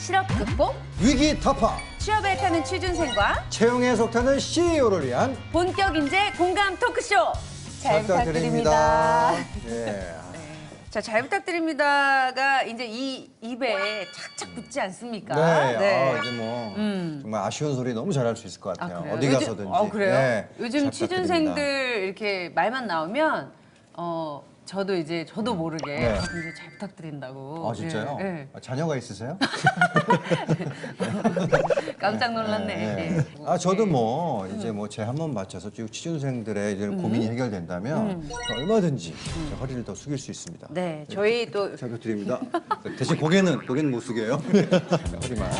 실업 극복, 위기 타파, 취업에 타는 취준생과 채용에 속타는 CEO를 위한 본격 인재 공감 토크쇼 잘 부탁드립니다. 네. 자, 잘 부탁드립니다가 이제 이 입에 착착 붙지 않습니까? 네. 이제 뭐 정말 아쉬운 소리 너무 잘할 수 있을 것 같아요. 그래요? 어디 가서든지. 그래요? 네, 요즘 잘 취준생들 부탁드립니다. 이렇게 말만 나오면 저도 모르게 네. 굉장히 잘 부탁드린다고. 아 진짜요? 네, 네. 아, 자녀가 있으세요? 깜짝 놀랐네. 네. 저도 뭐 이제 뭐 제 한 번 바쳐서 쭉 취준생들의 이제 고민이 해결된다면 얼마든지 허리를 더 숙일 수 있습니다. 네, 저희 또 잘 부탁드립니다. 대신 고개는 못 숙여요. 허리만.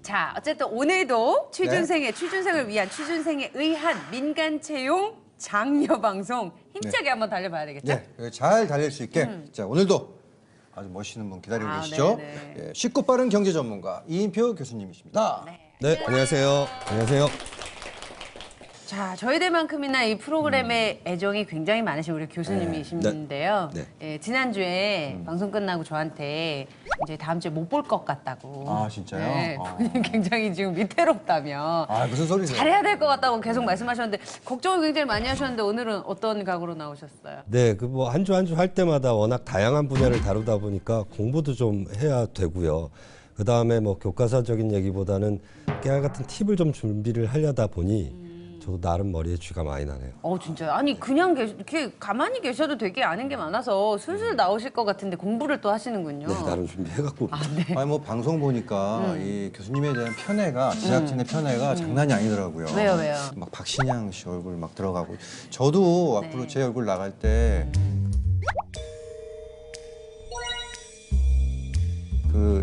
자, 어쨌든 오늘도 취준생을 위한 취준생에 의한 민간 채용 장려 방송 힘차게 한번 달려봐야 되겠죠? 네, 잘 달릴 수 있게. 자, 오늘도 아주 멋있는 분 기다리고 계시죠? 네네. 예, 쉽고 빠른 경제 전문가 이인표 교수님이십니다. 네, 안녕하세요. 안녕하세요. 자, 저희들만큼이나 이 프로그램에 애정이 굉장히 많으신 우리 교수님이신데요. 네. 예, 지난주에 방송 끝나고 저한테 이제 다음 주에 못 볼 것 같다고. 아, 진짜요? 네, 본인 굉장히 지금 위태롭다며. 무슨 소리세요? 잘해야 될 것 같다고 계속 말씀하셨는데 걱정을 굉장히 많이 하셨는데 오늘은 어떤 각오로 나오셨어요? 네, 그 뭐 한 주 한 주 할 때마다 워낙 다양한 분야를 다루다 보니까 공부도 좀 해야 되고요. 그 다음에 뭐 교과서적인 얘기보다는 깨알 같은 팁을 좀 준비를 하려다 보니 저도 나름 머리에 쥐가 많이 나네요. 진짜요? 아니 그냥 이렇게 가만히 계셔도 되게 아는 게 많아서 술술 나오실 것 같은데 공부를 또 하시는군요. 네, 나름 준비해갖고. 네. 뭐 방송 보니까 이 교수님에 대한 편애가 제작진의 편애가 장난이 아니더라고요. 왜요? 막 박신양 씨 얼굴 막 들어가고 저도 앞으로 제 얼굴 나갈 때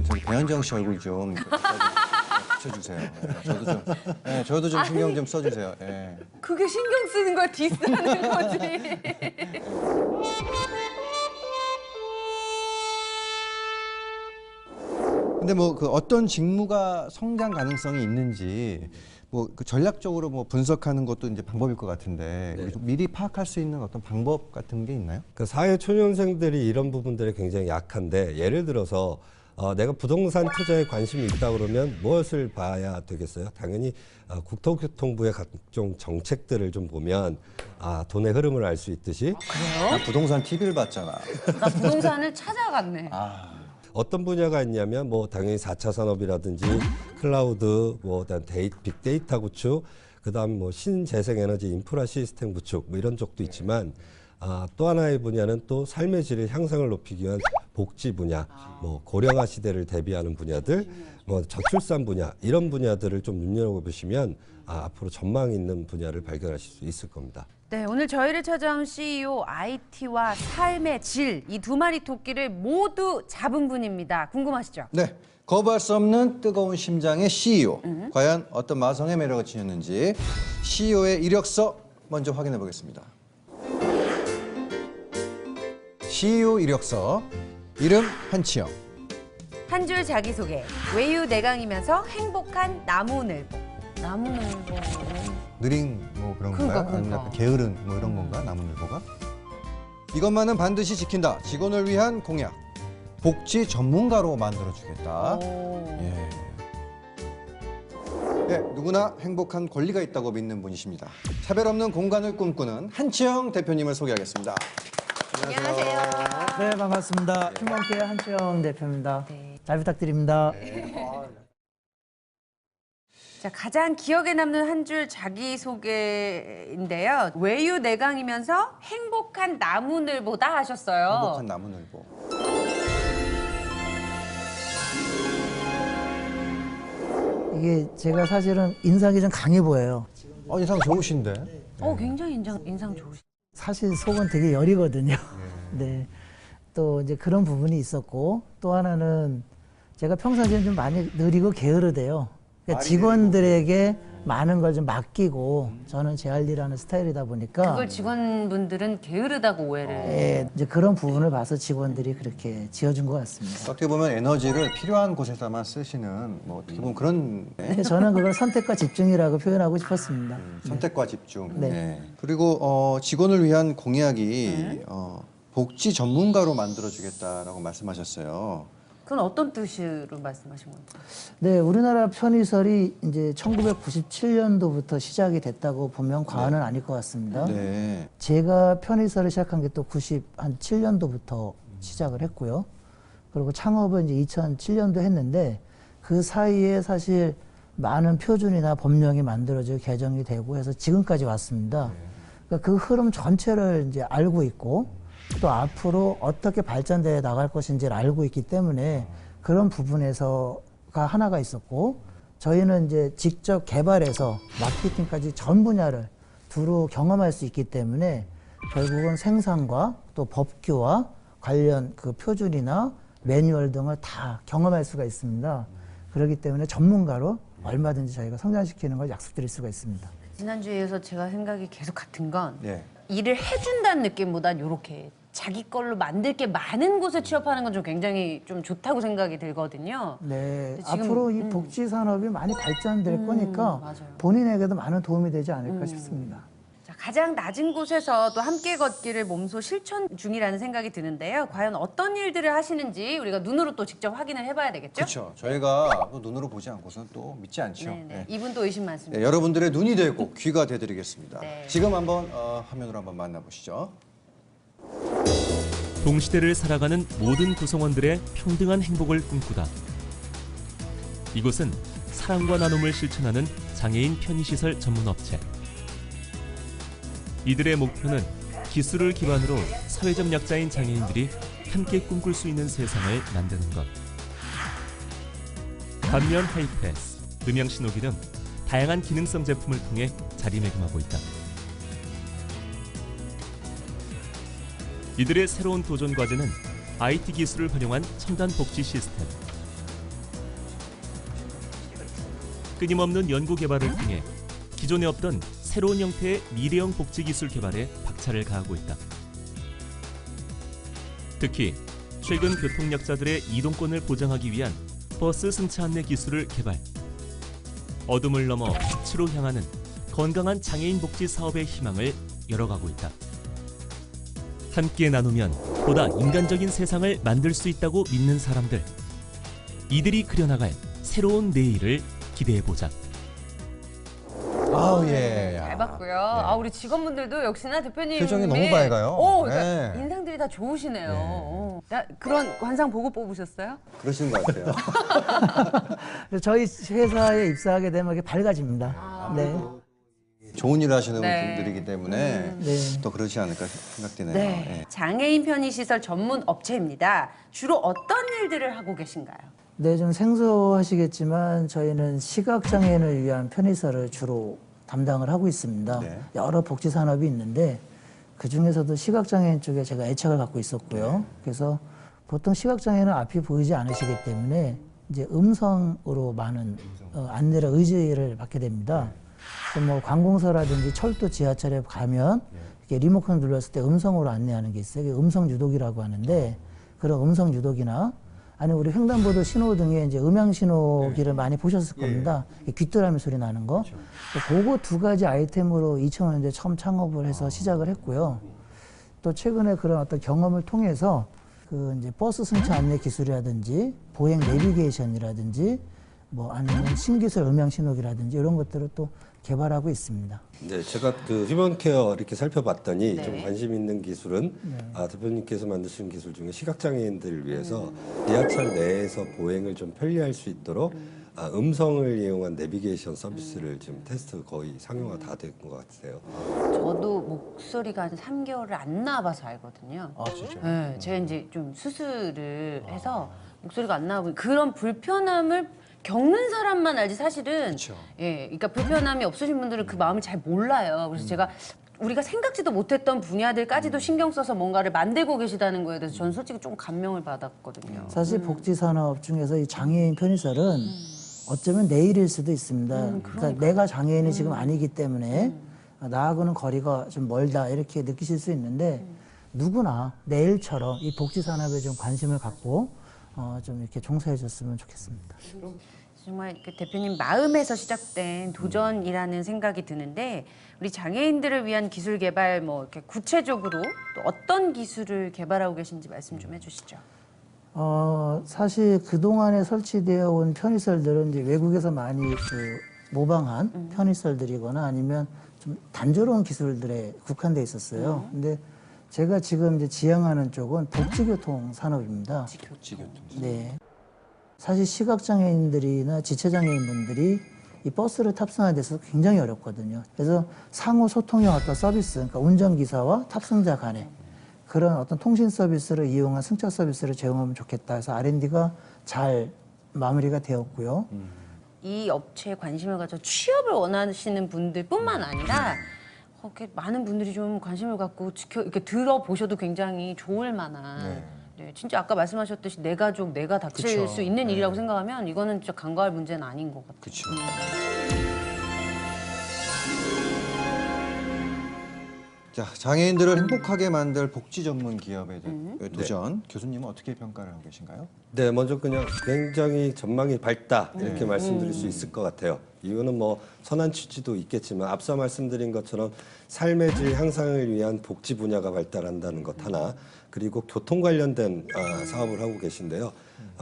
저기 배현정 씨 얼굴 좀 붙여주세요. 저도 좀 신경 좀 써주세요. 예. 그게 신경 쓰는 거야, 디스하는 거지. 근데 뭐 그 어떤 직무가 성장 가능성이 있는지 뭐 그 전략적으로 뭐 분석하는 것도 이제 방법일 것 같은데 우리 좀 미리 파악할 수 있는 어떤 방법 같은 게 있나요? 그 사회 초년생들이 이런 부분들이 굉장히 약한데 예를 들어서 내가 부동산 투자에 관심이 있다 그러면 무엇을 봐야 되겠어요? 당연히 국토교통부의 각종 정책들을 좀 보면 돈의 흐름을 알 수 있듯이 나 부동산 TV를 봤잖아. 나 부동산을 찾아갔네. 어떤 분야가 있냐면 뭐 당연히 4차 산업이라든지 클라우드, 뭐 빅데이터 구축, 그다음 뭐 신재생에너지 인프라 시스템 구축 뭐 이런 쪽도 있지만 또 하나의 분야는 또 삶의 질의 향상을 높이기 위한 복지 분야, 뭐 고령화 시대를 대비하는 분야들, 뭐 저출산 분야 이런 분야들을 좀 눈여겨보시면 앞으로 전망 있는 분야를 발견하실 수 있을 겁니다. 네, 오늘 저희를 찾아온 CEO, IT와 삶의 질, 이 두 마리 토끼를 모두 잡은 분입니다. 궁금하시죠? 네, 거부할 수 없는 뜨거운 심장의 CEO. 과연 어떤 마성의 매력을 지녔는지 CEO의 이력서 먼저 확인해 보겠습니다. CEO 이력서, 이름 한치영. 한 줄 자기소개, 외유 내강이면서 행복한 나무늘보. 나무늘보. 느린 뭐 그런 건가요? 아니면 약간 게으른 뭐 이런 건가? 나무늘보가? 이것만은 반드시 지킨다. 직원을 위한 공약. 복지 전문가로 만들어주겠다. 예. 네, 누구나 행복한 권리가 있다고 믿는 분이십니다. 차별 없는 공간을 꿈꾸는 한치영 대표님을 소개하겠습니다. 안녕하세요. 네, 반갑습니다. 휴먼케어 한치영 대표입니다. 잘 부탁드립니다. 자, 가장 기억에 남는 한 줄 자기소개인데요. 외유 내강이면서 행복한 나무늘보다 하셨어요. 행복한 나무늘보. 이게 제가 사실은 인상이 좀 강해 보여요. 인상 좋으신데? 굉장히 인상 좋으시죠. 사실 속은 되게 여리거든요. 네. 또 이제 그런 부분이 있었고 또 하나는 제가 평상시에 좀 많이 느리고 게으르대요. 그러니까 직원들에게 많은 걸 좀 맡기고 저는 제 할 일 하는 스타일이다 보니까 그걸 직원분들은 게으르다고 오해를. 예, 이제 그런 부분을 봐서 직원들이 그렇게 지어준 것 같습니다. 어떻게 보면 에너지를 필요한 곳에서만 쓰시는 뭐 어떻게 보면 그런 근데 저는 그걸 선택과 집중이라고 표현하고 싶었습니다. 선택과 집중. 네. 네. 그리고 직원을 위한 공약이 복지 전문가로 만들어주겠다라고 말씀하셨어요. 그건 어떤 뜻으로 말씀하신 건지. 네, 우리나라 편의설이 이제 1997년도부터 시작이 됐다고 보면 과언은 아닐 것 같습니다. 네. 제가 편의설을 시작한 게 또 97년도부터 시작을 했고요. 그리고 창업은 이제 2007년도 했는데 그 사이에 사실 많은 표준이나 법령이 만들어지고 개정이 되고 해서 지금까지 왔습니다. 그러니까 그 흐름 전체를 이제 알고 있고 또 앞으로 어떻게 발전되어 나갈 것인지를 알고 있기 때문에 그런 부분에서가 하나가 있었고 저희는 이제 직접 개발해서 마케팅까지 전 분야를 두루 경험할 수 있기 때문에 결국은 생산과 또 법규와 관련 그 표준이나 매뉴얼 등을 다 경험할 수가 있습니다. 그렇기 때문에 전문가로 얼마든지 저희가 성장시키는 걸 약속드릴 수가 있습니다. 지난주에서 제가 생각이 계속 같은 건 네. 일을 해준다는 느낌보단 이렇게 자기 걸로 만들 게 많은 곳에 취업하는 건 좀 굉장히 좀 좋다고 생각이 들거든요. 네, 지금, 앞으로 이 복지 산업이 많이 발전될 거니까 맞아요. 본인에게도 많은 도움이 되지 않을까 싶습니다. 자, 가장 낮은 곳에서 또 함께 걷기를 몸소 실천 중이라는 생각이 드는데요. 과연 어떤 일들을 하시는지 우리가 눈으로 또 직접 확인을 해봐야 되겠죠? 그렇죠. 저희가 또 눈으로 보지 않고서는 또 믿지 않죠. 네네. 네. 이분 또 의심 많습니다. 네, 여러분들의 눈이 되고 귀가 되드리겠습니다. 네. 지금 한번 화면으로 한번 만나보시죠. 동시대를 살아가는 모든 구성원들의 평등한 행복을 꿈꾸다. 이곳은 사랑과 나눔을 실천하는 장애인 편의시설 전문업체. 이들의 목표는 기술을 기반으로 사회적 약자인 장애인들이 함께 꿈꿀 수 있는 세상을 만드는 것. 반면 하이패스, 음향신호기 등 다양한 기능성 제품을 통해 자리매김하고 있다. 이들의 새로운 도전 과제는 IT 기술을 활용한 첨단 복지 시스템. 끊임없는 연구 개발을 통해 기존에 없던 새로운 형태의 미래형 복지 기술 개발에 박차를 가하고 있다. 특히 최근 교통약자들의 이동권을 보장하기 위한 버스 승차 안내 기술을 개발. 어둠을 넘어 빛으로 향하는 건강한 장애인 복지 사업의 희망을 열어가고 있다. 함께 나누면 보다 인간적인 세상을 만들 수 있다고 믿는 사람들. 이들이 그려나갈 새로운 내일을 기대해보자. 아우 예. 잘 봤고요. 아, 우리 직원분들도 역시나 대표님 표정이 너무 밝아요. 그러니까 네. 인상들이 다 좋으시네요. 그런 관상 보고 뽑으셨어요? 그러시는 것 같아요. 그래서 저희 회사에 입사하게 되면 이게 밝아집니다. 네. 좋은 일을 하시는 네. 분들이기 때문에 네. 또 그러지 않을까 생각되네요. 네. 예. 장애인 편의시설 전문 업체입니다. 주로 어떤 일들을 하고 계신가요? 네, 좀 생소하시겠지만 저희는 시각장애인을 위한 편의시설을 주로 담당을 하고 있습니다. 네. 여러 복지 산업이 있는데 그 중에서도 시각장애인 쪽에 제가 애착을 갖고 있었고요. 그래서 보통 시각장애인은 앞이 보이지 않으시기 때문에 이제 음성으로 많은 안내를 의지를 받게 됩니다. 그래서 뭐 관공서라든지 철도 지하철에 가면 이렇게 리모컨을 눌렀을 때 음성으로 안내하는 게 있어요. 그게 음성 유도기라고 하는데 그런 음성 유도기나 아니 우리 횡단보도 신호등에 이제 음향 신호기를 많이 보셨을 겁니다. 귀뚜라미 소리 나는 거. 그거 두 가지 아이템으로 2005년도에 처음 창업을 해서 시작을 했고요. 또 최근에 그런 어떤 경험을 통해서 그 이제 버스 승차 안내 기술이라든지 보행 내비게이션이라든지 뭐 아니면 신기술 음향 신호기라든지 이런 것들을 또 개발하고 있습니다. 네, 제가 그 휴먼케어 이렇게 살펴봤더니 네. 좀 관심 있는 기술은 대표님께서 만드신 기술 중에 시각장애인들을 위해서 지하철 내에서 보행을 좀 편리할 수 있도록 음성을 이용한 내비게이션 서비스를 지금 테스트 거의 상용화 다 된 것 같아요. 저도 목소리가 한 3개월을 안 나와봐서 알거든요. 아 진짜. 네, 제가 이제 좀 수술을 해서 목소리가 안 나오고 그런 불편함을 겪는 사람만 알지 사실은 그쵸. 예, 그러니까 불편함이 없으신 분들은 그 마음을 잘 몰라요. 그래서 제가 우리가 생각지도 못했던 분야들까지도 신경 써서 뭔가를 만들고 계시다는 거에 대해서 저는 솔직히 좀 감명을 받았거든요. 사실 복지 산업 중에서 이 장애인 편의시설은 어쩌면 내일일 수도 있습니다. 그러니까 내가 장애인이 지금 아니기 때문에 나하고는 거리가 좀 멀다 이렇게 느끼실 수 있는데 누구나 내일처럼 이 복지 산업에 좀 관심을 갖고 좀 이렇게 종사해 줬으면 좋겠습니다. 정말 그 대표님 마음에서 시작된 도전이라는 생각이 드는데 우리 장애인들을 위한 기술 개발 뭐 이렇게 구체적으로 또 어떤 기술을 개발하고 계신지 말씀 좀 해주시죠. 사실 그동안에 설치되어 온 편의시설들은 이제 외국에서 많이 모방한 편의시설들이거나 아니면 좀 단조로운 기술들에 국한돼 있었어요. 근데 제가 지금 이제 지향하는 쪽은 복지교통 산업입니다. 복지교통. 네. 사실 시각장애인들이나 지체장애인분들이 이 버스를 탑승하는 데서 굉장히 어렵거든요. 그래서 상호 소통형 어떤 서비스, 그러니까 운전기사와 탑승자 간에 그런 어떤 통신 서비스를 이용한 승차 서비스를 제공하면 좋겠다 해서 R&D가 잘 마무리가 되었고요. 이 업체에 관심을 가져 취업을 원하시는 분들뿐만 아니라 이렇게 많은 분들이 좀 관심을 갖고 이렇게 들어보셔도 굉장히 좋을 만한 네, 진짜 아까 말씀하셨듯이 내 가족, 내가 닥칠 그쵸. 수 있는 일이라고 생각하면 이거는 진짜 간과할 문제는 아닌 것 같아요. 그렇죠. 자, 장애인들을 행복하게 만들 복지 전문 기업의 도전. 교수님은 어떻게 평가를 하고 계신가요? 네, 먼저 그냥 굉장히 전망이 밝다 이렇게 말씀드릴 수 있을 것 같아요. 이유는 뭐 선한 취지도 있겠지만 앞서 말씀드린 것처럼 삶의 질 향상을 위한 복지 분야가 발달한다는 것 하나, 그리고 교통 관련된 사업을 하고 계신데요.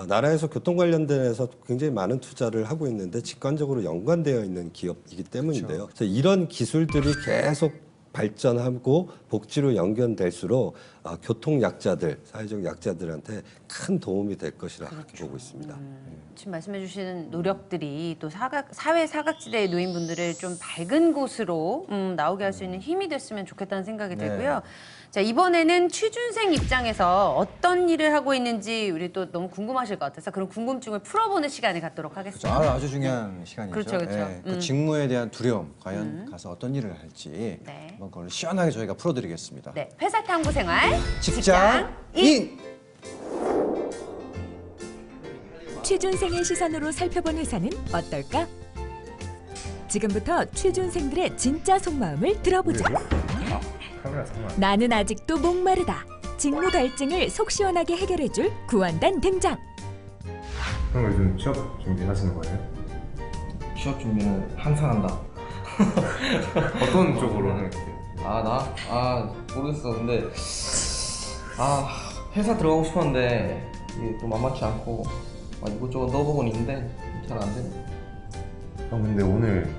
나라에서 교통 관련돼서 굉장히 많은 투자를 하고 있는데 직관적으로 연관되어 있는 기업이기 때문인데요. 그래서 이런 기술들이 계속 발전하고 복지로 연결될수록 교통 약자들, 사회적 약자들한테 큰 도움이 될 것이라 보고 있습니다. 지금 말씀해 주시는 노력들이 또 사회 사각지대의 노인분들을 좀 밝은 곳으로 나오게 할 수 있는 힘이 됐으면 좋겠다는 생각이 들고요. 자, 이번에는 취준생 입장에서 어떤 일을 하고 있는지 우리 또 너무 궁금하실 것 같아서 그런 궁금증을 풀어보는 시간을 갖도록 하겠습니다. 그렇죠. 아주 중요한 시간이죠. 그렇죠, 그렇죠. 예, 그 직무에 대한 두려움, 과연 가서 어떤 일을 할지 네. 한번 그걸 시원하게 저희가 풀어드리겠습니다. 네, 회사 탐구 생활 직장인! 취준생의 시선으로 살펴본 회사는 어떨까? 지금부터 취준생들의 진짜 속마음을 들어보자. 나는 아직도 목마르다. 직무 갈증을 속 시원하게 해결해줄 구원단 등장. 그럼 요즘 취업 준비하시는 거예요? 취업 준비는 항상 한다. 어떤 쪽으로 하는데요? 모르겠어. 근데 회사 들어가고 싶었는데 이게 또 만만치 않고 이것저것 넣어보곤 있는데 잘 안 되네. 형 근데 오늘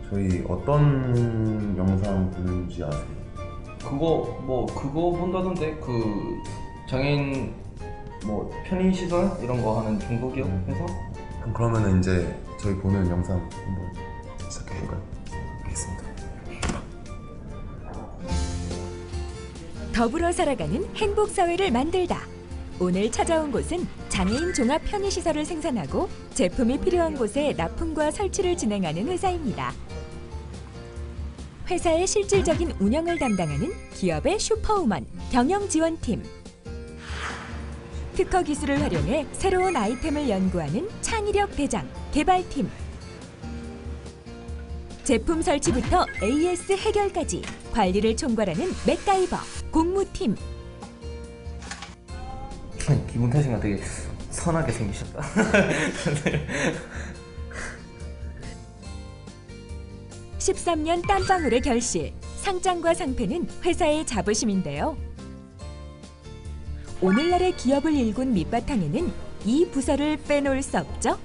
저희 어떤 영상 보는지 아세요? 그거 본다던데 그 장애인 뭐 편의시설 이런 거 하는 중소기업 회사? 그럼 그러면은 이제 저희 보는 영상 한번 시작해볼까요? 알겠습니다. 더불어 살아가는 행복 사회를 만들다. 오늘 찾아온 곳은 장애인 종합 편의시설을 생산하고 제품이 필요한 곳에 납품과 설치를 진행하는 회사입니다. 회사의 실질적인 운영을 담당하는 기업의 슈퍼우먼 경영지원팀. 특허 기술을 활용해 새로운 아이템을 연구하는 창의력 대장 개발팀. 제품 설치부터 AS 해결까지 관리를 총괄하는 맥가이버 공무팀. 기분 탓인가 되게 선하게 생기셨다. 13년 땀방울의 결실, 상장과 상패는 회사의 자부심인데요. 오늘날의 기업을 일군 밑바탕에는 이 부서를 빼놓을 수 없죠.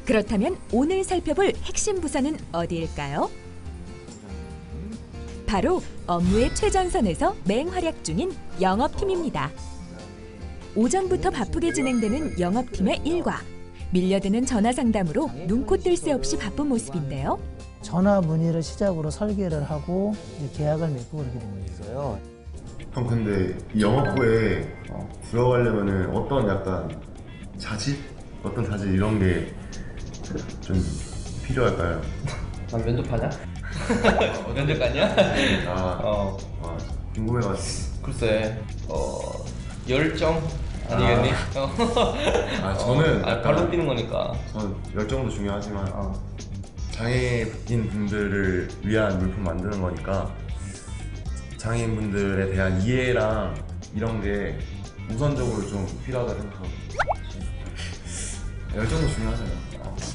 그렇다면 오늘 살펴볼 핵심 부서는 어디일까요? 바로 업무의 최전선에서 맹활약 중인 영업팀입니다. 오전부터 바쁘게 진행되는 영업팀의 일과 밀려드는 전화 상담으로 눈코 뜰 새 없이 바쁜 모습인데요. 전화 문의를 시작으로 설계를 하고 이제 계약을 맺고 그렇게 되는 있어요. 형 근데 이 영업부에 들어가려면은 어떤 약간 자질? 어떤 자질 이런 게 좀 필요할까요? 난 면접하냐? 면접 갔냐? 궁금해가지고. 글쎄 열정 아니겠니? 저는 발로 뛰는 거니까. 전 열정도 중요하지만 장애인 분들을 위한 물품 만드는 거니까 장애인 분들에 대한 이해랑 이런 게 우선적으로 좀 필요하다 생각하고. 열정은 중요하잖아요.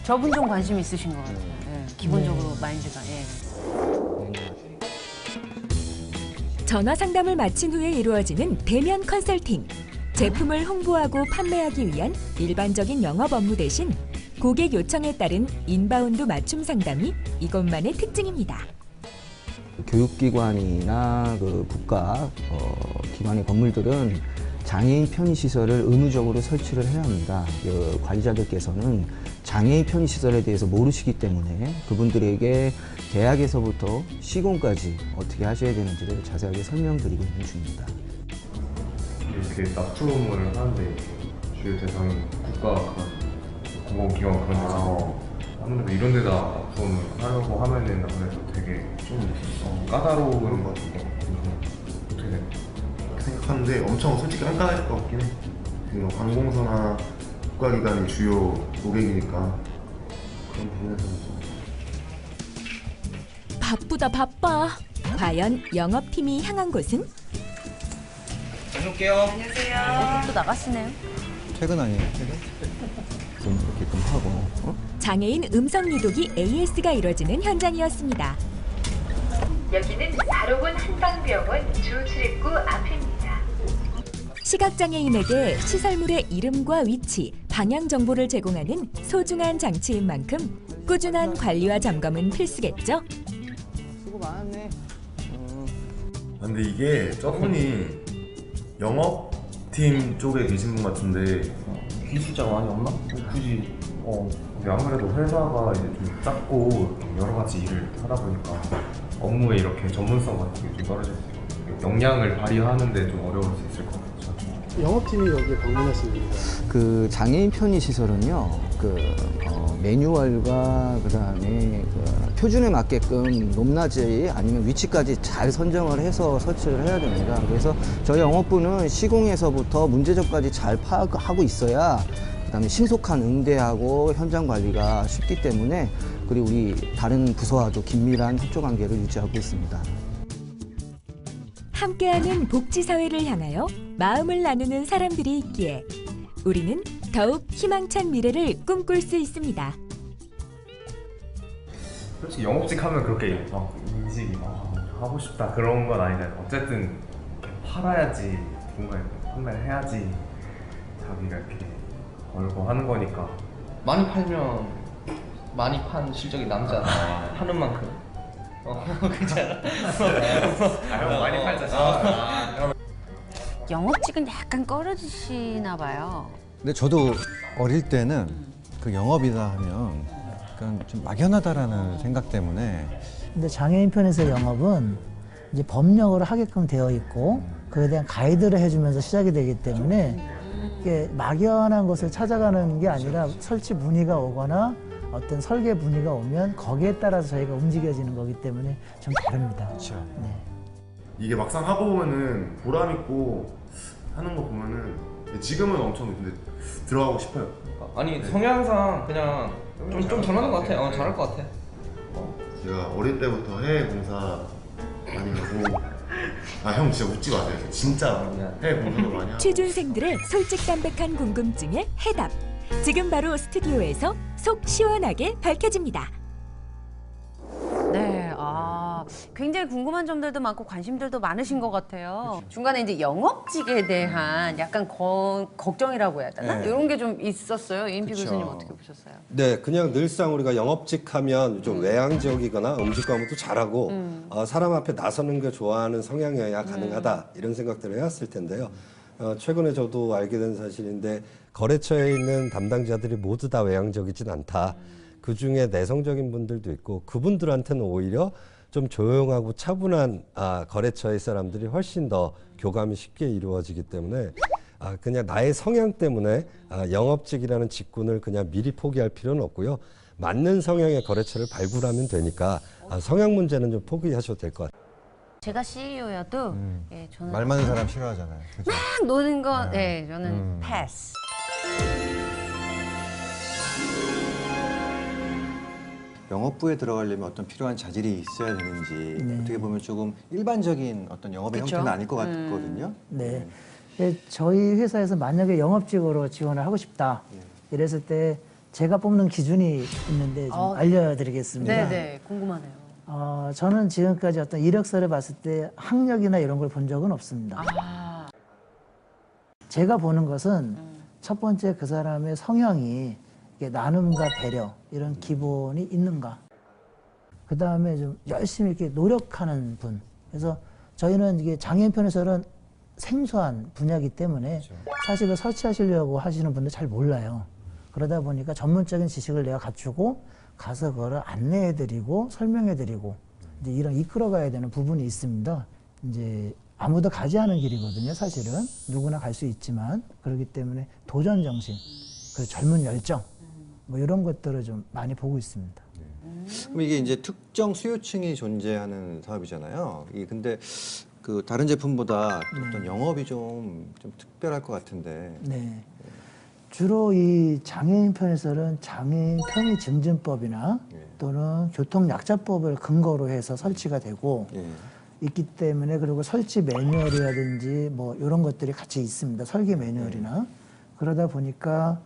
저분 좀 관심 있으신 것 같아요. 예, 기본적으로 마인드가. 예. 전화 상담을 마친 후에 이루어지는 대면 컨설팅. 제품을 홍보하고 판매하기 위한 일반적인 영업 업무 대신 고객 요청에 따른 인바운드 맞춤 상담이 이것만의 특징입니다. 교육기관이나 그 국가 기관의 건물들은 장애인 편의시설을 의무적으로 설치를 해야 합니다. 그 관리자들께서는 장애인 편의시설에 대해서 모르시기 때문에 그분들에게 계약에서부터 시공까지 어떻게 하셔야 되는지를 자세하게 설명드리고 있는 중입니다. 이렇게 납품을 하는데 주요 대상이 국가 그런 공공기관 그런 데서 아무래도 이런 데다 납품을 하려고 하면은 아무래도 되게 좀 까다로운 것 같은데 어떻게 돼요? 생각하는데 엄청 솔직히 깐깐할 것 같긴 해. 관공서나 국가기관이 주요 고객이니까 그런 부분에서는 좀. 바쁘다 바빠. 과연 영업팀이 향한 곳은? 다녀올게요. 또 나가시네요. 퇴근 아니에요? 좀 이렇게 좀 하고 장애인 음성 유도기 AS가 이뤄지는 현장이었습니다. 여기는 바로군 한방병원 주출입구 앞입니다. 시각장애인에게 시설물의 이름과 위치, 방향 정보를 제공하는 소중한 장치인 만큼 꾸준한 관리와 점검은 필수겠죠. 수고 많았네. 근데 이게 저분이 영업팀 쪽에 계신 분 같은데 기술자가 많이 없나? 굳이 근데 아무래도 회사가 이제 좀 작고 여러 가지 일을 하다 보니까 업무에 이렇게 전문성 같은 게 좀 떨어질 수 있고 역량을 발휘하는데 좀 어려울 수 있을 것 같아요. 영업팀이 여기에 방문하신 이유가? 그 장애인 편의 시설은요, 매뉴얼과 그다음에 표준에 맞게끔 높낮이 아니면 위치까지 잘 선정을 해서 설치를 해야 됩니다. 그래서 저희 영업부는 시공에서부터 문제점까지 잘 파악하고 있어야 그다음에 신속한 응대하고 현장 관리가 쉽기 때문에 그리고 우리 다른 부서와도 긴밀한 협조 관계를 유지하고 있습니다. 함께하는 복지사회를 향하여 마음을 나누는 사람들이 있기에 우리는 더욱 희망찬 미래를 꿈꿀 수 있습니다. 솔직히 영업직 하면 그렇게 막 인식이 하고 싶다 그런 건 아니잖아요. 어쨌든 팔아야지 뭔가 판매를 해야지 자기가 이렇게 걸고 하는 거니까. 많이 팔면 많이 판 실적이 남잖아. 하는 만큼. 괜찮아. 많이 팔자. 영업직은 약간 꺼려지시나 봐요. 근데 저도 어릴 때는 그 영업이다 하면 약간 좀 막연하다라는 생각 때문에. 근데 장애인 편에서 영업은 이제 법령으로 하게끔 되어 있고 그에 대한 가이드를 해주면서 시작이 되기 때문에 이게 막연한 것을 찾아가는 게 아니라 설치 문의가 오거나 어떤 설계 문의가 오면 거기에 따라서 저희가 움직여지는 거기 때문에 좀 다릅니다. 그렇죠. 네. 이게 막상 하고 보면은 보람 있고 하는 거 보면은 지금은 엄청 근데 들어가고 싶어요. 아니 성향상 그냥 좀 잘하는 것 같아. 잘할 것 같아. 제가 어릴 때부터 해외 봉사 많이 가고 형 진짜 웃지 마세요. 진짜 해외 봉사도 많이 하고. 취준생들의 솔직담백한 궁금증에 해답. 지금 바로 스튜디오에서 속 시원하게 밝혀집니다. 네, 굉장히 궁금한 점들도 많고 관심들도 많으신 것 같아요. 중간에 이제 영업직에 대한 약간 걱정이라고 해야 되나? 네. 이런 게 좀 있었어요. 이인피 그쵸. 교수님 어떻게 보셨어요? 네, 그냥 늘상 우리가 영업직 하면 좀 외향적이거나 음식 과목도 잘하고 사람 앞에 나서는 걸 좋아하는 성향이어야 가능하다 이런 생각들을 해왔을 텐데요. 최근에 저도 알게 된 사실인데 거래처에 있는 담당자들이 모두 다 외향적이진 않다. 그중에 내성적인 분들도 있고 그분들한테는 오히려 좀 조용하고 차분한 거래처의 사람들이 훨씬 더 교감이 쉽게 이루어지기 때문에 그냥 나의 성향 때문에 영업직이라는 직군을 그냥 미리 포기할 필요는 없고요. 맞는 성향의 거래처를 발굴하면 되니까 성향 문제는 좀 포기하셔도 될 것 같아요. 제가 CEO여도 예, 저는 말 많은 사람 싫어하잖아요. 그죠? 막 노는 거, 네, 저는 패스. 영업부에 들어가려면 어떤 필요한 자질이 있어야 되는지 어떻게 보면 조금 일반적인 어떤 영업의 그쵸? 형태는 아닐 것 같거든요. 네. 저희 회사에서 만약에 영업직으로 지원을 하고 싶다 이랬을 때 제가 뽑는 기준이 있는데 좀 알려드리겠습니다. 네네, 궁금하네요. 저는 지금까지 어떤 이력서를 봤을 때 학력이나 이런 걸 본 적은 없습니다. 제가 보는 것은 첫 번째 그 사람의 성향이 이게 나눔과 배려 이런 기본이 있는가. 그 다음에 좀 열심히 이렇게 노력하는 분. 그래서 저희는 이게 장애인 편에서는 생소한 분야이기 때문에 사실 그 설치하시려고 하시는 분들 잘 몰라요. 그러다 보니까 전문적인 지식을 내가 갖추고 가서 그거를 안내해드리고 설명해드리고 이제 이런 이끌어가야 되는 부분이 있습니다. 이제 아무도 가지 않은 길이거든요. 사실은 누구나 갈 수 있지만 그렇기 때문에 도전 정신, 그 젊은 열정 뭐 이런 것들을 좀 많이 보고 있습니다. 그럼 이게 이제 특정 수요층이 존재하는 사업이잖아요. 근데 그 다른 제품보다 어떤 영업이 좀 특별할 것 같은데. 네. 주로 이 장애인 편에서는 장애인 편의 증진법이나 또는 교통약자법을 근거로 해서 설치가 되고 있기 때문에 그리고 설치 매뉴얼이라든지 뭐 이런 것들이 같이 있습니다. 설계 매뉴얼이나 그러다 보니까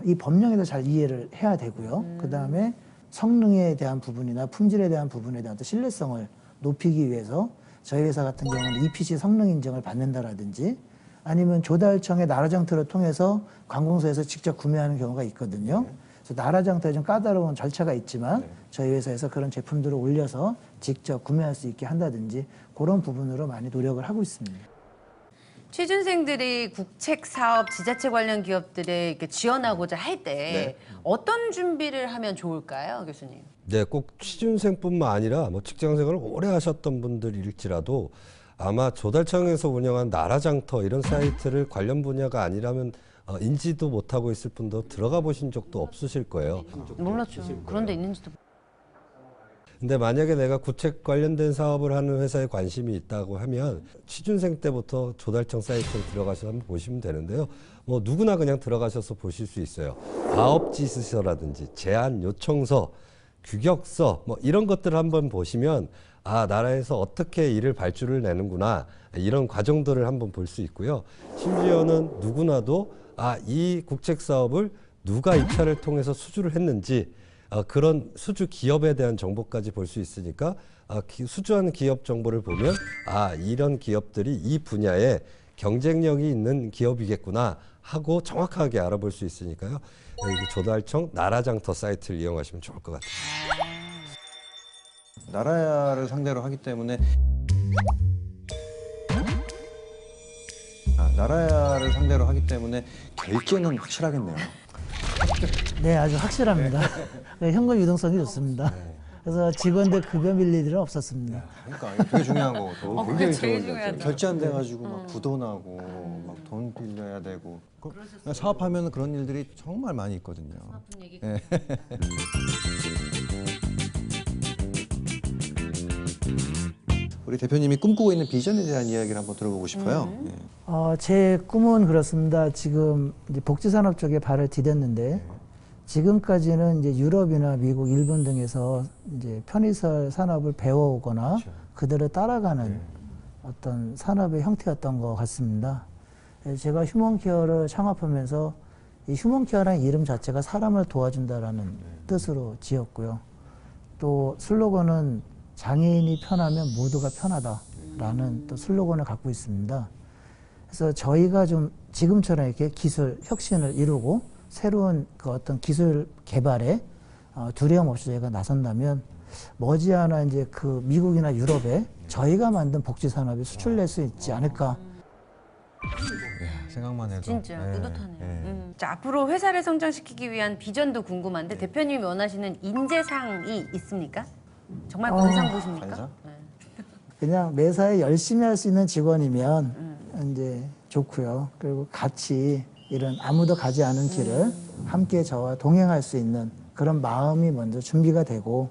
이 법령에도 잘 이해를 해야 되고요. 그 다음에 성능에 대한 부분이나 품질에 대한 부분에 대한 신뢰성을 높이기 위해서 저희 회사 같은 경우는 EPC 성능 인증을 받는다라든지 아니면 조달청의 나라장터를 통해서 관공서에서 직접 구매하는 경우가 있거든요. 그래서 나라장터에 좀 까다로운 절차가 있지만 저희 회사에서 그런 제품들을 올려서 직접 구매할 수 있게 한다든지 그런 부분으로 많이 노력을 하고 있습니다. 취준생들이 국책 사업, 지자체 관련 기업들에 이렇게 지원하고자 할 때 어떤 준비를 하면 좋을까요, 교수님? 네, 꼭 취준생뿐만 아니라 뭐 직장생활을 오래 하셨던 분들일지라도 아마 조달청에서 운영한 나라장터 이런 사이트를 관련 분야가 아니라면 인지도 못하고 있을 분도 들어가 보신 적도 없으실 거예요. 몰랐죠. 그런 데 있는지도. 근데 만약에 내가 구책 관련된 사업을 하는 회사에 관심이 있다고 하면 취준생 때부터 조달청 사이트에 들어가셔서 한번 보시면 되는데요. 뭐 누구나 그냥 들어가셔서 보실 수 있어요. 사업지시서라든지 제안 요청서, 규격서 뭐 이런 것들을 한번 보시면 나라에서 어떻게 일을 발주를 내는구나 이런 과정들을 한번 볼 수 있고요. 심지어는 누구나도 이 국책 사업을 누가 입찰을 통해서 수주를 했는지 그런 수주 기업에 대한 정보까지 볼 수 있으니까 수주하는 기업 정보를 보면 이런 기업들이 이 분야에 경쟁력이 있는 기업이겠구나 하고 정확하게 알아볼 수 있으니까요. 조달청 나라장터 사이트를 이용하시면 좋을 것 같아요. 나라를 상대로 하기 때문에 결제는 확실하겠네요. 네, 아주 확실합니다. 현금 유동성이 좋습니다. 그래서 직원들 급여 밀릴 일은 없었습니다. 그러니까 되게 중요한 거고 굉장히 제일 중요하죠. 결제 안 돼가지고 막 부도나고 막 돈 빌려야 되고 사업하면 그런 일들이 정말 많이 있거든요. 네. 우리 대표님이 꿈꾸고 있는 비전에 대한 이야기를 한번 들어보고 싶어요. 제 꿈은 그렇습니다. 지금 이제 복지산업 쪽에 발을 디뎠는데 지금까지는 이제 유럽이나 미국, 일본 등에서 이제 편의시설 산업을 배워오거나 그들을 따라가는 어떤 산업의 형태였던 것 같습니다. 제가 휴먼케어를 창업하면서 이 휴먼케어라는 이름 자체가 사람을 도와준다라는 뜻으로 지었고요. 또 슬로건은 장애인이 편하면 모두가 편하다라는 또 슬로건을 갖고 있습니다. 그래서 저희가 좀 지금처럼 이렇게 기술 혁신을 이루고 새로운 그 어떤 기술 개발에 두려움 없이 저희가 나선다면 머지않아 이제 그 미국이나 유럽에 저희가 만든 복지 산업이 수출될 수 있지 않을까. 생각만 해도 진짜 뿌듯하네요. 자, 앞으로 회사를 성장시키기 위한 비전도 궁금한데 대표님이 원하시는 인재상이 있습니까? 정말 관상 보십니까? 관상? 그냥 매사에 열심히 할 수 있는 직원이면 이제 좋고요. 그리고 같이 이런 아무도 가지 않은 길을 함께 저와 동행할 수 있는 그런 마음이 먼저 준비가 되고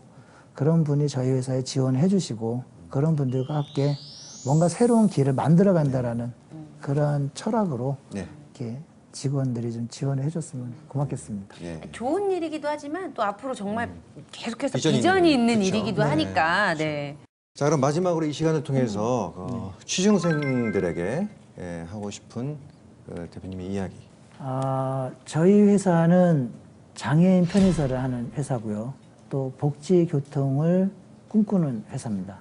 그런 분이 저희 회사에 지원해 주시고 그런 분들과 함께 뭔가 새로운 길을 만들어 간다라는 그런 철학으로 이렇게 직원들이 좀 지원을 해줬으면 고맙겠습니다. 좋은 일이기도 하지만 또 앞으로 정말 계속해서 비전이 비전이 있는 그렇죠. 일이기도 하니까. 자, 그럼 마지막으로 이 시간을 통해서 취준생들에게 하고 싶은 대표님의 이야기. 저희 회사는 장애인 편의사를 하는 회사고요. 또 복지교통을 꿈꾸는 회사입니다.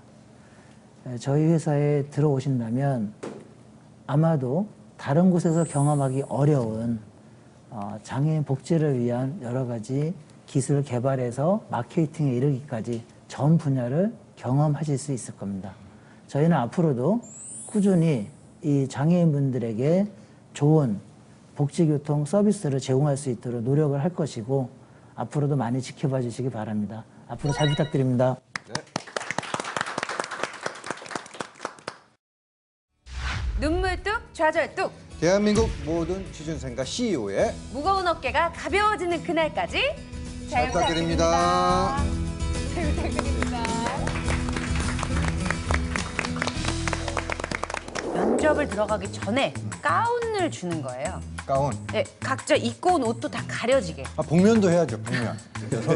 저희 회사에 들어오신다면 아마도 다른 곳에서 경험하기 어려운 장애인 복지를 위한 여러 가지 기술 개발에서 마케팅에 이르기까지 전 분야를 경험하실 수 있을 겁니다. 저희는 앞으로도 꾸준히 이 장애인분들에게 좋은 복지교통 서비스를 제공할 수 있도록 노력을 할 것이고 앞으로도 많이 지켜봐 주시기 바랍니다. 앞으로 잘 부탁드립니다. 눈물 뚝, 좌절 뚝. 대한민국 모든 취준생과 CEO의 무거운 어깨가 가벼워지는 그날까지 잘 부탁드립니다. 잘 부탁드립니다. 면접을 들어가기 전에 가운을 주는 거예요. 가운. 네, 각자 입고 온 옷도 다 가려지게. 복면도 해야죠, 복면.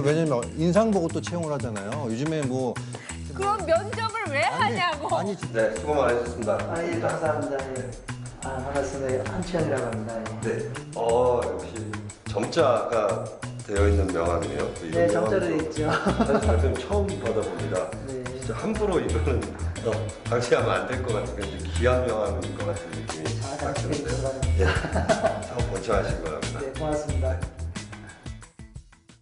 왜냐면 인상 보고 또 채용을 하잖아요. 요즘에 뭐 그럼 면접을 왜 하냐고. 아니 네, 수고 많으셨습니다. 예, 감사합니다. 반갑습니다. 한치현이라고 합니다. 네. 역시 점자가 되어 있는 명함이네요. 네, 점자로 돼 있죠. 사실 저는 처음 받아봅니다. 네. 진짜 함부로 이거는 방치하면 안 될 것 같은 귀한 명함인 것 같은 느낌이 잘 드는데. 네. 한번 번창하시기 바랍니다.